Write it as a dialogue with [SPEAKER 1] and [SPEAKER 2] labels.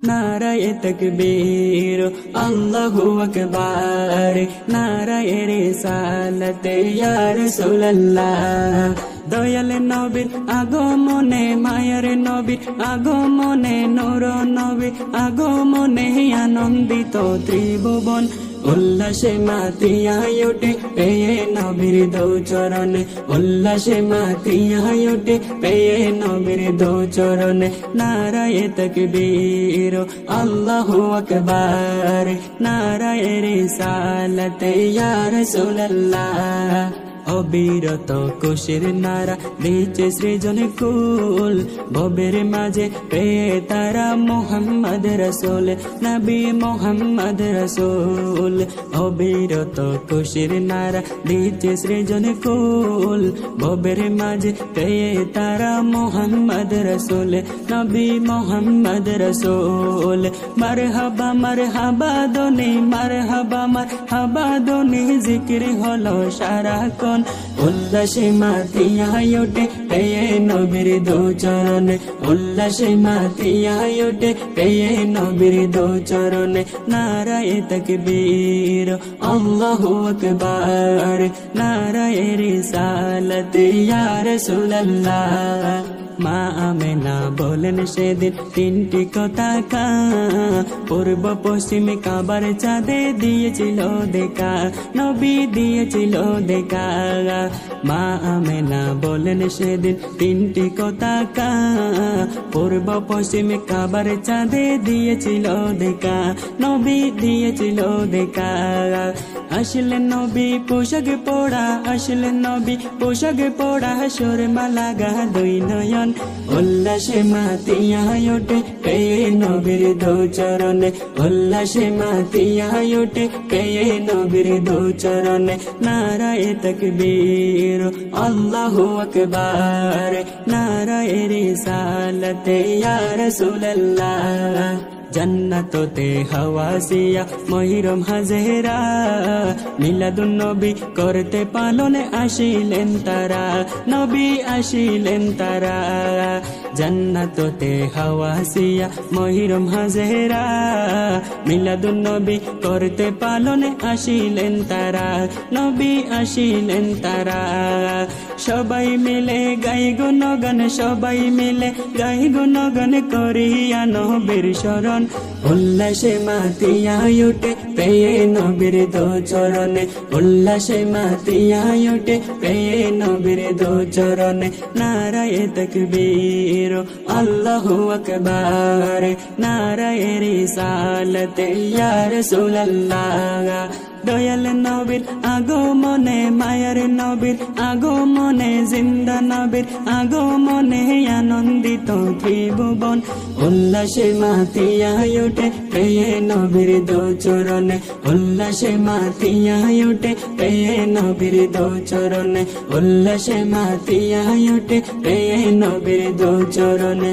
[SPEAKER 1] নারায়ে তাকবীর আল্লাহু আকবার, নারায়ে রিসালাত ইয়া রাসূলুল্লাহ। দয়াল নবীর আগমনে, মায়ার নবীর আগমনে, নূর নবীর আগমনে আনন্দিত ত্রিভুবন। উল্লাসে মাতিয়ায় ওঠে পেয়ে নবীর দো চরণে, উল্লাসে মাতিয়ায় ওঠে পেয়ে নবীর দো চরণে। নারায়ে তাকবীর আল্লাহু আকবার, নারায়ে রিসালাত ইয়া রাসূলুল্লাহ। অবিরত কুশির নারা দিচ্ছে সৃজন কুল, ভবের মাঝে পেয়ে তারা মোহাম্মদ রসুল, নবী মোহাম্মদ রসুল। অবিরত কুশির নারা দিচ্ছে সৃজন কুল, ভবের মাঝে পেয়ে তারা মোহাম্মদ রসুল, নবী মোহাম্মদ রসুল। মারহাবা মারহাবা দোনে, মারহাবা মারহাবা দোনে জিকির হলো সারাক্ষণ। উল্লাসে মাতিয়ায় ওঠে পেয়ে নবীর দো চরণে, উল্লাসে মাতিয়ায় ওঠে পেয়ে নবীর দো চরণে। নারায়ে তাকবীর আল্লাহু আকবার, নারায়ে রিসালাত ইয়া রাসূলুল্লাহ। মা আমেনা বলেন সেদিন তিনটি কথা কা, পূর্ব পশ্চিম কাবার চাঁদে দিয়েছিল দেখা, নবী দিয়েছিল দেখা। মা আমেনা বলেন সেদিন তিনটি কথা কা, পূর্ব পশ্চিম কাবার চাঁদে দিয়েছিল দেখা, নবী দিয়েছিল দেখা। আসলেন নবী পোশাক পরা, আসলেন নবী পোশাক পরা, সুরমা লাগা দুই নয়ন। উল্লাসে মাতিয়ায় ওঠে পেয়ে নবীর দো চরণে, উল্লাসে মাতিয়ায় ওঠে পেয়ে নবীর দো চরণে। নারায়ে তাকবীর আল্লাহু আকবার, নারায়ে রিসালাত ইয়া রাসূলুল্লাহ। জান্নাততে হাওয়াসিয়া মহিরম হাজেরা, মিলাদুন নবী করতে পালনে আসিলেন তারা, নবী আসিলেন তারা। জান্নাততে হাওয়াসিয়া মহিরম হাজেরা, মিলাদুন নবী করতে পালনে আসিলেন তারা, নবী আসিলেন তারা। সবাই মিলে গাই গুণগান, সবাই মিলে গাই গুণগান করিয়া নবীর শরণ। উল্লাসে মাতিয়ায় ওঠে পেয়ে নবীর দো চরণে, উল্লাসে মাতিয়ায় ওঠে পেয়ে নবীর দো চরণে। নারায়ে তাকবীর আল্লাহু আকবার, নারায়ে রিসালাত ইয়া রাসূলুল্লাহ। দয়াল নবীর আগমনে, মায়ার নবীর আগমনে, জিন্দা নবীর আগমনে আনন্দিত ত্রিভুবন। উল্লাসে মাতিয়ায় ওঠে পেয়ে নবীর দো চরণে, উল্লাসে মাতিয়ায় ওঠে পেয়ে নবীর দো চরণে, উল্লাসে মাতিয়ায় ওঠে পেয়ে নবীর দো চরণে।